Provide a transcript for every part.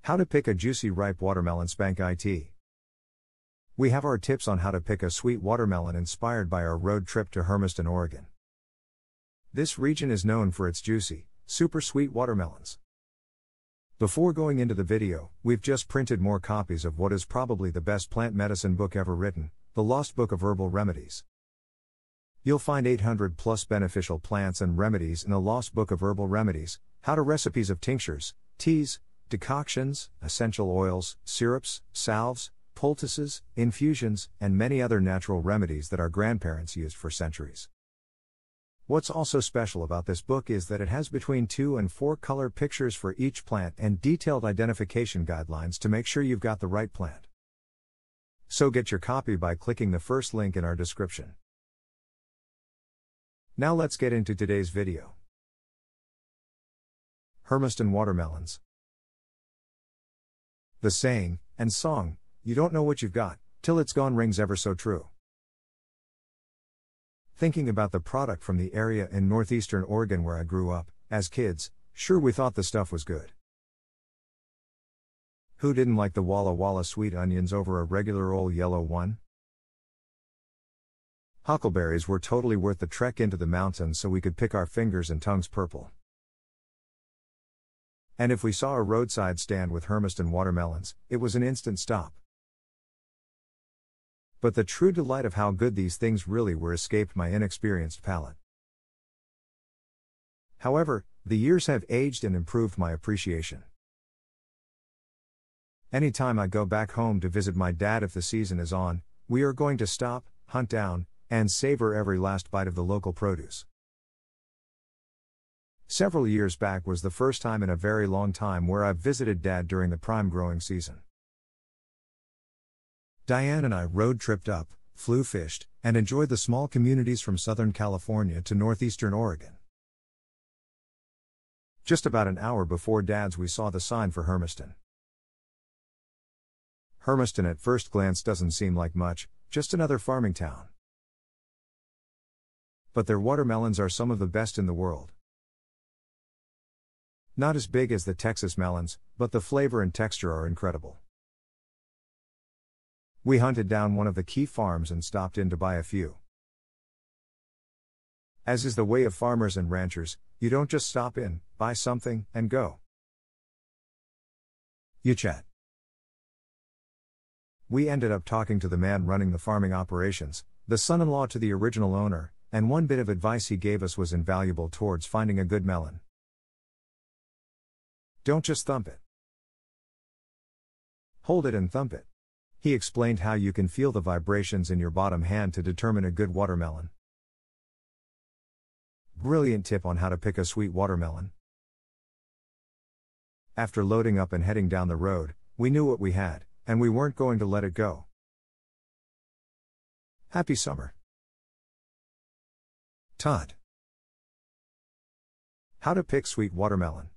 How to pick a juicy ripe watermelon. Spank it. We have our tips on how to pick a sweet watermelon inspired by our road trip to Hermiston, Oregon. This region is known for its juicy, super sweet watermelons. Before going into the video, we've just printed more copies of what is probably the best plant medicine book ever written, The Lost Book of Herbal Remedies. You'll find 800 plus beneficial plants and remedies in The Lost Book of Herbal Remedies, how to recipes of tinctures, teas, decoctions, essential oils, syrups, salves, poultices, infusions, and many other natural remedies that our grandparents used for centuries. What's also special about this book is that it has between 2 and 4 color pictures for each plant and detailed identification guidelines to make sure you've got the right plant. So get your copy by clicking the first link in our description. Now let's get into today's video. Hermiston watermelons. The saying and song, "You don't know what you've got till it's gone," rings ever so true. Thinking about the product from the area in northeastern Oregon where I grew up, as kids, sure we thought the stuff was good. Who didn't like the Walla Walla sweet onions over a regular old yellow one? Huckleberries were totally worth the trek into the mountains so we could pick our fingers and tongues purple. And if we saw a roadside stand with Hermiston watermelons, it was an instant stop. But the true delight of how good these things really were escaped my inexperienced palate. However, the years have aged and improved my appreciation. Anytime I go back home to visit my dad if the season is on, we are going to stop, hunt down, and savor every last bite of the local produce. Several years back was the first time in a very long time where I've visited Dad during the prime growing season. Diane and I road tripped up, flew fished, and enjoyed the small communities from Southern California to northeastern Oregon. Just about an hour before Dad's we saw the sign for Hermiston. Hermiston at first glance doesn't seem like much, just another farming town. But their watermelons are some of the best in the world. Not as big as the Texas melons, but the flavor and texture are incredible. We hunted down one of the key farms and stopped in to buy a few. As is the way of farmers and ranchers, you don't just stop in, buy something, and go. You chat. We ended up talking to the man running the farming operations, the son-in-law to the original owner, and one bit of advice he gave us was invaluable towards finding a good melon. Don't just thump it. Hold it and thump it. He explained how you can feel the vibrations in your bottom hand to determine a good watermelon. Brilliant tip on how to pick a sweet watermelon. After loading up and heading down the road, we knew what we had, and we weren't going to let it go. Happy summer. Todd. How to pick sweet watermelon.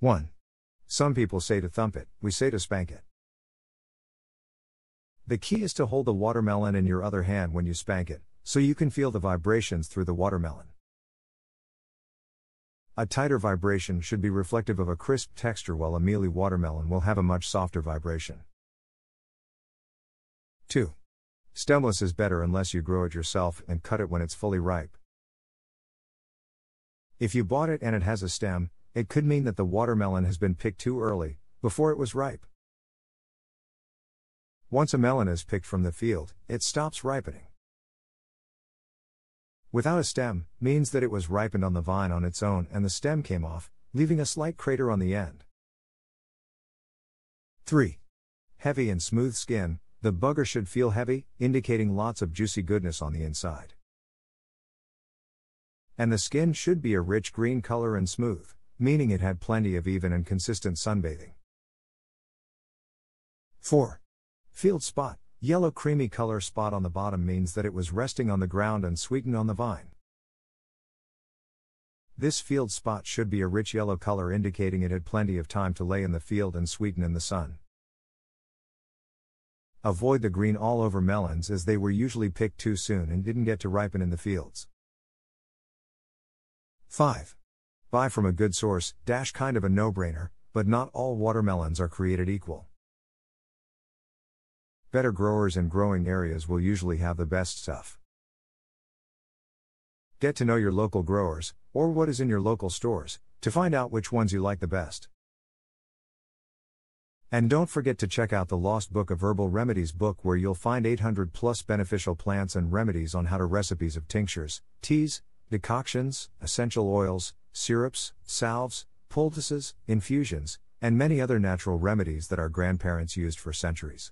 1. Some people say to thump it, we say to spank it. The key is to hold the watermelon in your other hand when you spank it, so you can feel the vibrations through the watermelon. A tighter vibration should be reflective of a crisp texture, while a mealy watermelon will have a much softer vibration. 2. Stemless is better unless you grow it yourself and cut it when it's fully ripe. If you bought it and it has a stem, it could mean that the watermelon has been picked too early, before it was ripe. Once a melon is picked from the field, it stops ripening. Without a stem, means that it was ripened on the vine on its own and the stem came off, leaving a slight crater on the end. 3. Heavy and smooth skin, the bugger should feel heavy, indicating lots of juicy goodness on the inside. And the skin should be a rich green color and smooth, meaning it had plenty of even and consistent sunbathing. 4. Field spot, yellow creamy color spot on the bottom means that it was resting on the ground and sweetened on the vine. This field spot should be a rich yellow color, indicating it had plenty of time to lay in the field and sweeten in the sun. Avoid the green all over melons, as they were usually picked too soon and didn't get to ripen in the fields. 5. Buy from a good source, kind of a no-brainer, but not all watermelons are created equal. Better growers in growing areas will usually have the best stuff. Get to know your local growers, or what is in your local stores, to find out which ones you like the best. And don't forget to check out the Lost Book of Herbal Remedies book, where you'll find 800 plus beneficial plants and remedies on how to recipes of tinctures, teas, decoctions, essential oils, syrups, salves, poultices, infusions, and many other natural remedies that our grandparents used for centuries.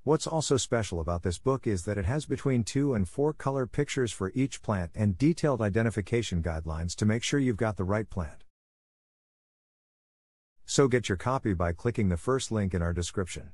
What's also special about this book is that it has between 2 and 4 color pictures for each plant and detailed identification guidelines to make sure you've got the right plant. So get your copy by clicking the first link in our description.